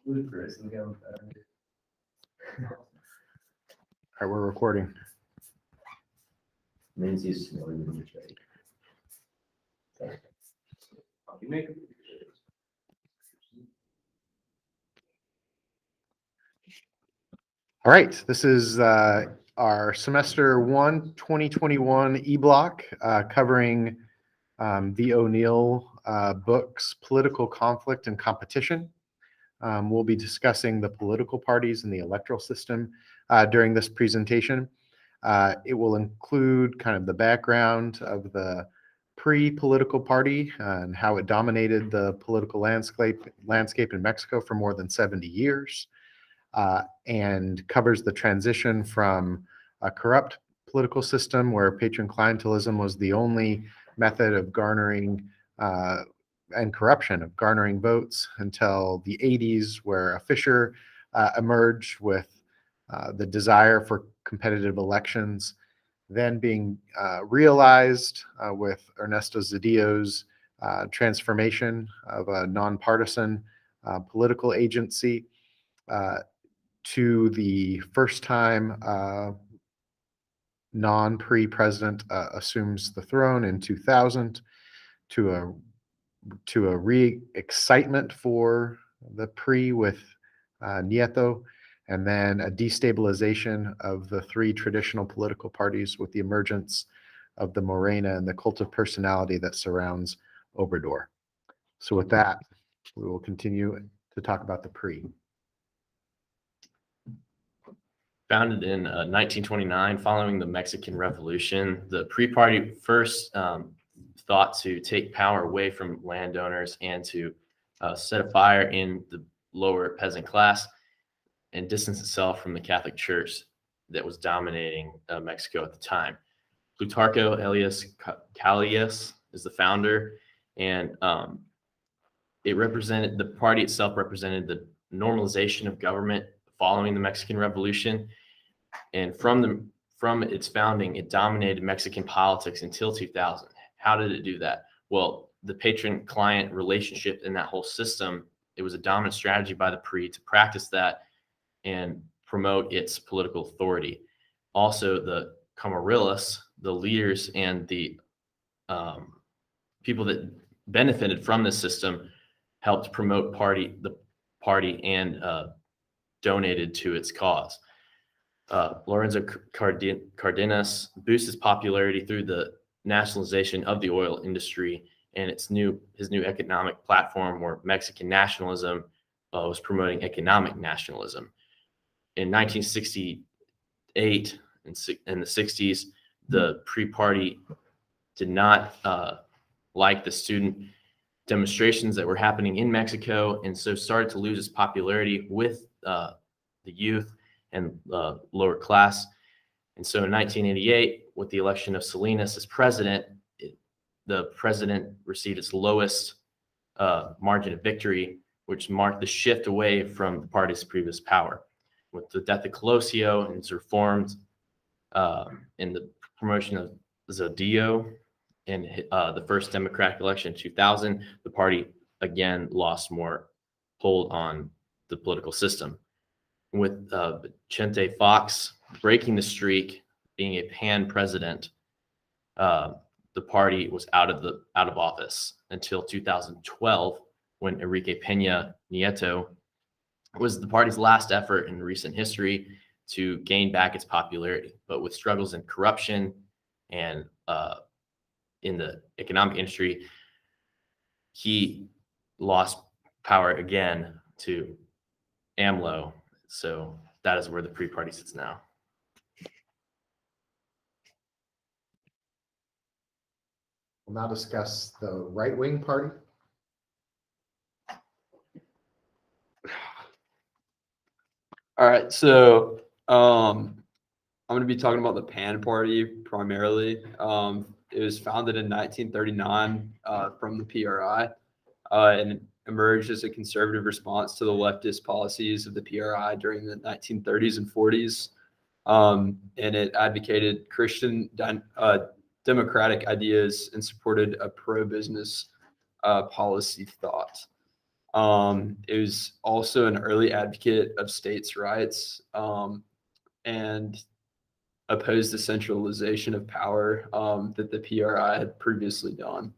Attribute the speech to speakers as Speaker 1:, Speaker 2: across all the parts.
Speaker 1: Ludicrous. And go,
Speaker 2: All right, we're recording.
Speaker 1: Menzies, no, you can trade. You make
Speaker 2: All right, this is our semester 1 2021 e-block covering the O'Neill books, Political Conflict and Competition. We'll be discussing the political parties in the electoral system during this presentation. It will include kind of the background of the pre-political party and how it dominated the political landscape in Mexico for more than 70 years. And covers the transition from a corrupt political system where patron clientelism was the only method of garnering and corruption of garnering votes until the 80s, where a fissure emerged with the desire for competitive elections, then being realized with Ernesto Zedillo's transformation of a nonpartisan political agency to the first time non-pre-president assumes the throne in 2000, to a re-excitement for the pre with Nieto, and then a destabilization of the three traditional political parties with the emergence of the Morena and the cult of personality that surrounds Obrador. So with that, we will continue to talk about the pre.
Speaker 3: Founded in 1929, following the Mexican Revolution, the pre-party first thought to take power away from landowners and to set a fire in the lower peasant class and distance itself from the Catholic Church that was dominating Mexico at the time. Plutarco Elias Calles is the founder, and the party itself represented the normalization of government following the Mexican Revolution. And from its founding, it dominated Mexican politics until 2000. How did it do that? Well, the patron-client relationship in that whole system, it was a dominant strategy by the PRI to practice that and promote its political authority. Also, the Camarilla, the leaders and the people that benefited from this system, helped promote the party and donated to its cause. Lorenzo Cardenas boosted his popularity through the nationalization of the oil industry and his new economic platform, where Mexican nationalism was promoting economic nationalism. In 1968 and the 60s, the pre-party did not like the student demonstrations that were happening in Mexico, and so started to lose its popularity with the youth and lower class. And so in 1988, with the election of Salinas as president, the president received its lowest margin of victory, which marked the shift away from the party's previous power. With the death of Colosio and its reforms in the promotion of Zedillo in the first democratic election in 2000, the party again lost more hold on the political system. With Vicente Fox breaking the streak, being a pan president, the party was out of office until 2012, when Enrique Peña Nieto was the party's last effort in recent history to gain back its popularity. But with struggles in corruption and in the economic industry, he lost power again to AMLO. So that is where the pre-party sits now.
Speaker 2: We'll now discuss the right-wing party.
Speaker 4: All right, so I'm going to be talking about the PAN Party primarily. It was founded in 1939 from the PRI, and it emerged as a conservative response to the leftist policies of the PRI during the 1930s and 40s. And it advocated Christian democratic ideas and supported a pro-business policy thought. It was also an early advocate of states' rights, and opposed the centralization of power that the PRI had previously done.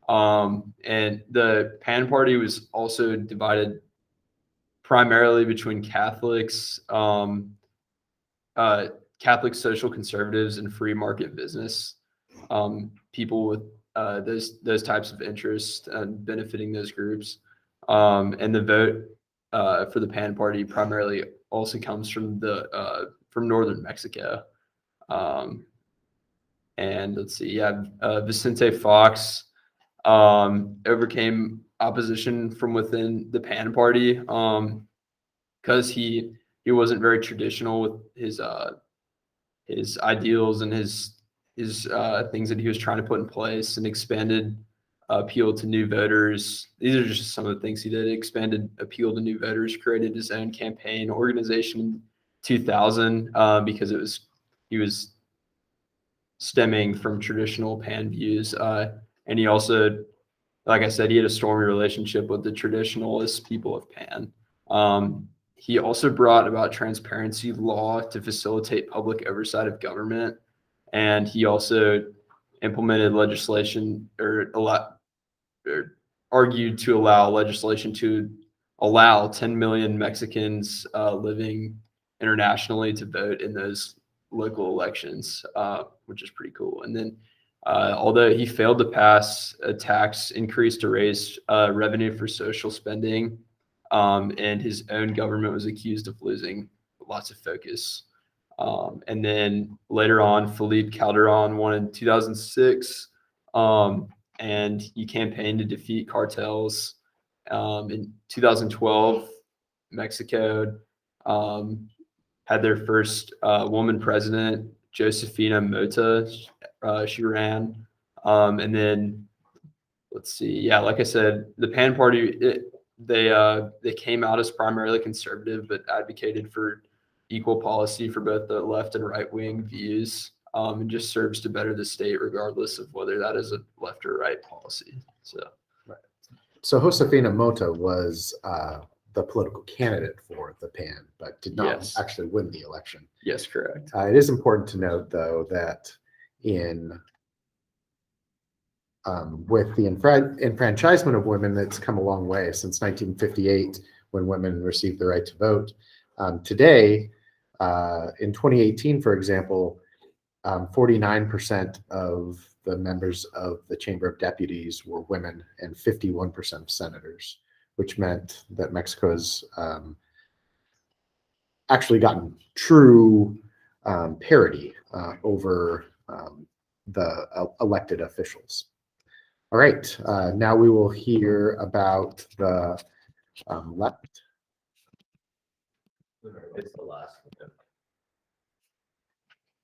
Speaker 4: And the PAN Party was also divided primarily between Catholics, Catholic social conservatives, and free market business people with those types of interests and benefiting those groups. And the vote for the PAN Party primarily also comes from from northern Mexico. And let's see, Vicente Fox overcame opposition from within the PAN Party because he wasn't very traditional with his ideals and his things that he was trying to put in place, and expanded appeal to new voters. These are just some of the things he did. Expanded appeal to new voters, created his own campaign organization in 2000 because he was stemming from traditional PAN views. And he also, like I said, he had a stormy relationship with the traditionalist people of PAN. He also brought about transparency law to facilitate public oversight of government. And he also implemented legislation or argued to allow legislation to allow 10 million Mexicans living internationally to vote in those local elections, which is pretty cool. And then although he failed to pass a tax increase to raise revenue for social spending, and his own government was accused of losing lots of focus. And then later on, Felipe Calderon won in 2006, and he campaigned to defeat cartels. In 2012, Mexico had their first woman president, Josefina Mota. She ran. And then, let's see. Yeah, like I said, the PAN Party, they came out as primarily conservative, but advocated for equal policy for both the left and right wing views, and just serves to better the state regardless of whether that is a left or right policy.
Speaker 2: So Josefina Mota was the political candidate for the PAN, but did not
Speaker 4: Yes.
Speaker 2: actually win the election.
Speaker 4: Yes, correct.
Speaker 2: It is important to note, though, that with the enfranchisement of women, that's come a long way since 1958, when women received the right to vote. Today, in 2018, for example, 49% of the members of the Chamber of Deputies were women and 51% of senators, which meant that Mexico has actually gotten true parity over the elected officials. All right, now we will hear about the left.
Speaker 1: It's the last one.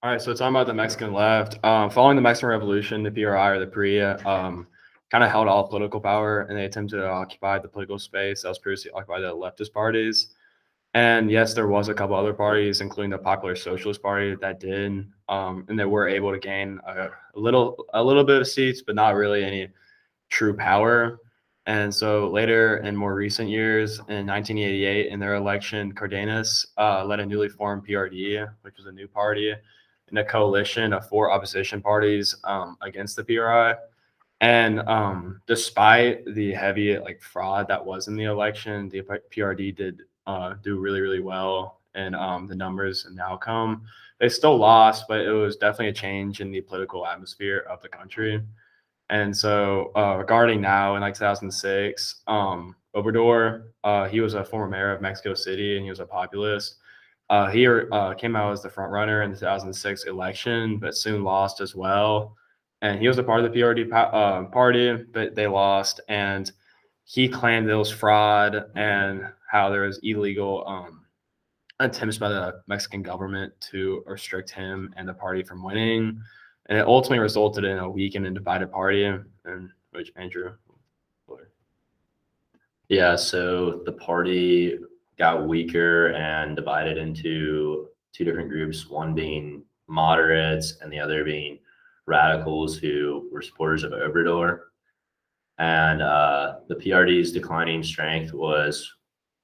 Speaker 5: All right, so talking about the Mexican left, following the Mexican Revolution, the PRI or the PRIA kind of held all political power, and they attempted to occupy the political space that was previously occupied by the leftist parties. And yes, there was a couple other parties, including the Popular Socialist Party, that did, and they were able to gain a little bit of seats, but not really any true power. And so later, in more recent years, in 1988, in their election, Cardenas led a newly formed PRD, which was a new party, in a coalition of 4 opposition parties against the PRI. And despite the heavy fraud that was in the election, the PRD did do really, really well in the numbers and the outcome. They still lost, but it was definitely a change in the political atmosphere of the country. And so regarding now, in 2006, Obrador, he was a former mayor of Mexico City, and he was a populist. He came out as the front runner in the 2006 election, but soon lost as well. And he was a part of the PRD party, but they lost. And he claimed there was fraud and how there was illegal attempts by the Mexican government to restrict him and the party from winning. And it ultimately resulted in a weakened and divided party, and which Andrew.
Speaker 6: Yeah, so the party got weaker and divided into 2 different groups, one being moderates and the other being radicals who were supporters of Obrador. And the PRD's declining strength was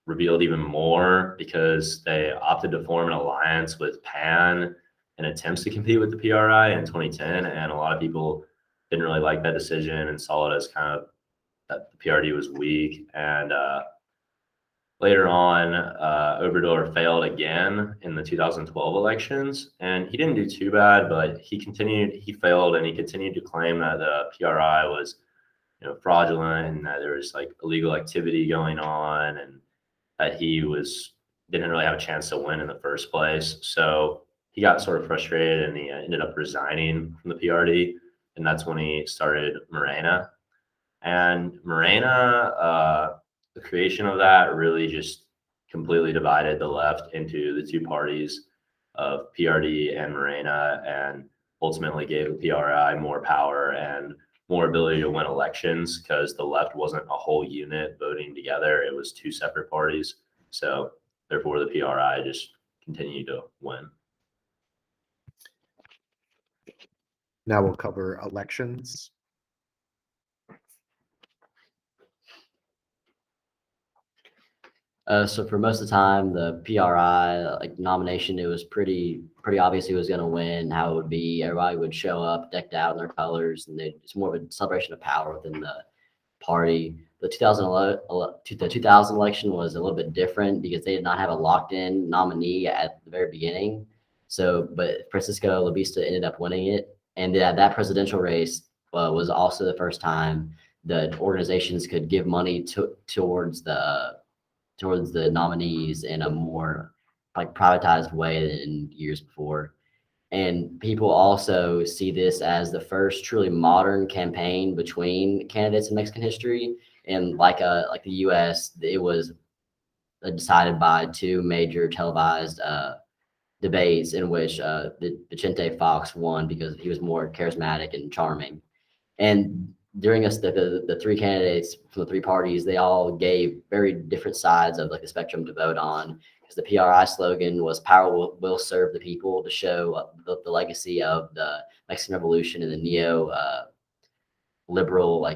Speaker 6: revealed even more because they opted to form an alliance with PAN in attempts to compete with the PRI in 2010. And a lot of people didn't really like that decision and saw it as kind of that the PRD was weak. And later on, Obrador failed again in the 2012 elections, and he didn't do too bad, but he failed, and he continued to claim that the PRI was, fraudulent, and that there was like illegal activity going on, and that didn't really have a chance to win in the first place. So he got sort of frustrated, and he ended up resigning from the PRD, and that's when he started Morena. And Morena, the creation of that really just completely divided the left into the two parties of PRD and Morena, and ultimately gave the PRI more power and more ability to win elections, because the left wasn't a whole unit voting together. It was two separate parties. So therefore the PRI just continued to win.
Speaker 2: Now we'll cover elections.
Speaker 7: So for most of the time, the PRI nomination, it was pretty obvious who was going to win, how it would be. Everybody would show up decked out in their colors, and it's more of a celebration of power within the party. The 2000 election was a little bit different because they did not have a locked-in nominee at the very beginning. So, but Francisco Labista ended up winning it, and that presidential race was also the first time that organizations could give money towards the nominees in a more privatized way than years before. And people also see this as the first truly modern campaign between candidates in Mexican history. And like the US, it was decided by two major televised debates in which Vicente Fox won because he was more charismatic and charming. And during the three candidates from the three parties, they all gave very different sides of the spectrum to vote on. Because the PRI slogan was "Power will serve the people," to show the legacy of the Mexican Revolution and the neo-liberal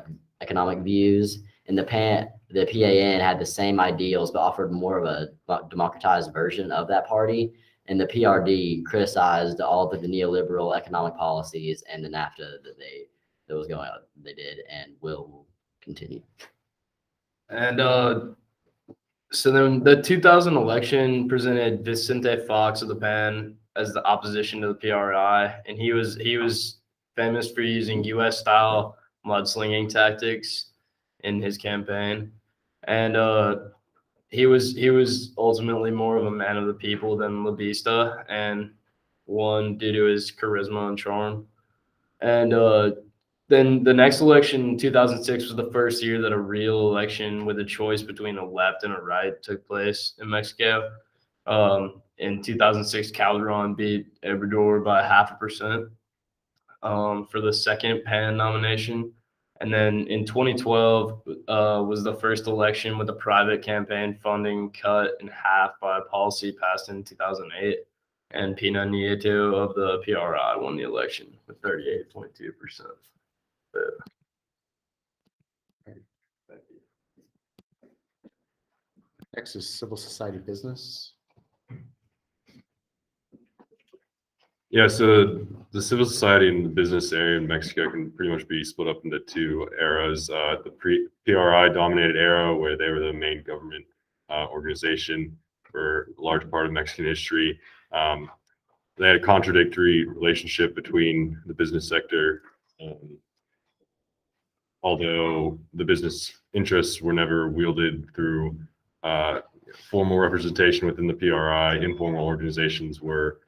Speaker 7: economic views. And the PAN had the same ideals but offered more of a democratized version of that party. And the PRD criticized all the neoliberal economic policies and the NAFTA that was going on. They did and will continue.
Speaker 5: And so then the 2000 election presented Vicente Fox of the PAN as the opposition to the PRI, and he was famous for using U.S. style mudslinging tactics in his campaign, and he was ultimately more of a man of the people than Labista, and won due to his charisma and charm. And then the next election, 2006, was the first year that a real election with a choice between a left and a right took place in Mexico. In 2006, Calderon beat Obrador by 0.5% for the second PAN nomination. And then in 2012 was the first election with a private campaign funding cut in half by a policy passed in 2008. And Pina Nieto of the PRI won the election with 38.2%.
Speaker 2: Next is civil society business.
Speaker 8: Yeah, so the civil society and the business area in Mexico can pretty much be split up into two eras. The PRI dominated era, where they were the main government organization for a large part of Mexican history. They had a contradictory relationship between the business sector. Although the business interests were never wielded through formal representation within the PRI, informal organizations were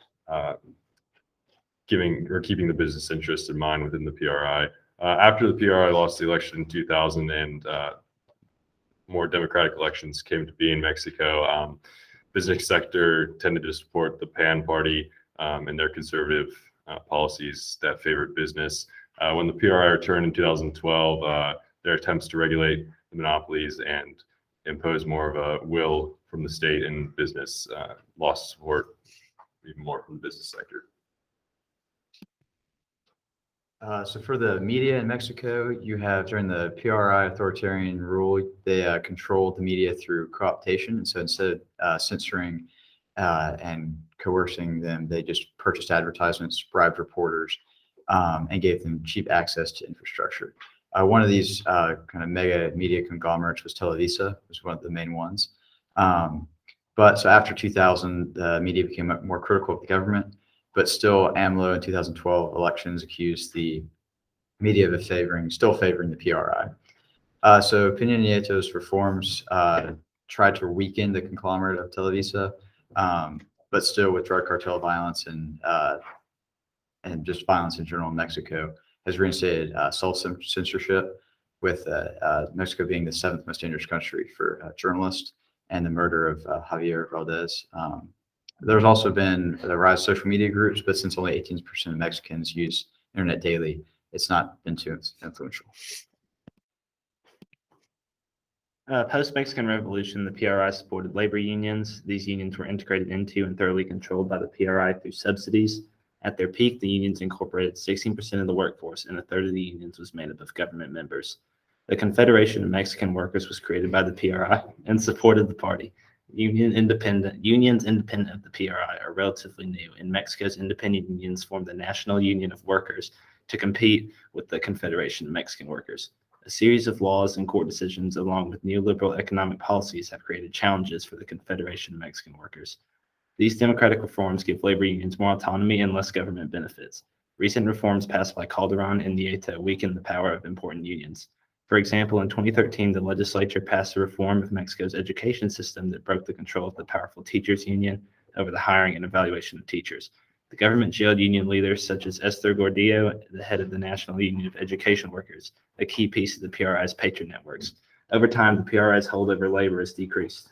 Speaker 8: keeping the business interests in mind within the PRI. After the PRI lost the election in 2000 and more democratic elections came to be in Mexico, business sector tended to support the PAN party and their conservative policies that favored business. When the PRI returned in 2012, their attempts to regulate the monopolies and impose more of a will from the state and business lost support even more from the business sector.
Speaker 9: So for the media in Mexico, you have during the PRI authoritarian rule, they controlled the media through co-optation. And so instead of censoring and coercing them, they just purchased advertisements, bribed reporters, and gave them cheap access to infrastructure. One of these kind of mega media conglomerates was Televisa, was one of the main ones. But so after 2000, the media became more critical of the government. But still, AMLO in 2012 elections accused the media of still favoring the PRI. So Peña Nieto's reforms tried to weaken the conglomerate of Televisa, but still with drug cartel violence and just violence in general in Mexico, has reinstated self-censorship, with Mexico being the 7th most dangerous country for journalists, and the murder of Javier Valdez. There's also been the rise of social media groups, but since only 18% of Mexicans use internet daily, it's not been too influential.
Speaker 10: Post-Mexican Revolution, the PRI supported labor unions. These unions were integrated into and thoroughly controlled by the PRI through subsidies. At their peak, the unions incorporated 16% of the workforce, and a third of the unions was made up of government members. The Confederation of Mexican Workers was created by the PRI and supported the party. Unions independent of the PRI are relatively new, and Mexico's independent unions formed the National Union of Workers to compete with the Confederation of Mexican Workers. A series of laws and court decisions, along with neoliberal economic policies, have created challenges for the Confederation of Mexican Workers. These democratic reforms give labor unions more autonomy and less government benefits. Recent reforms passed by Calderon and Nieto weakened the power of important unions. For example, in 2013, the legislature passed a reform of Mexico's education system that broke the control of the powerful teachers union over the hiring and evaluation of teachers. The government jailed union leaders such as Esther Gordillo, the head of the National Union of Education Workers, a key piece of the PRI's patron networks. Over time, the PRI's hold over labor has decreased.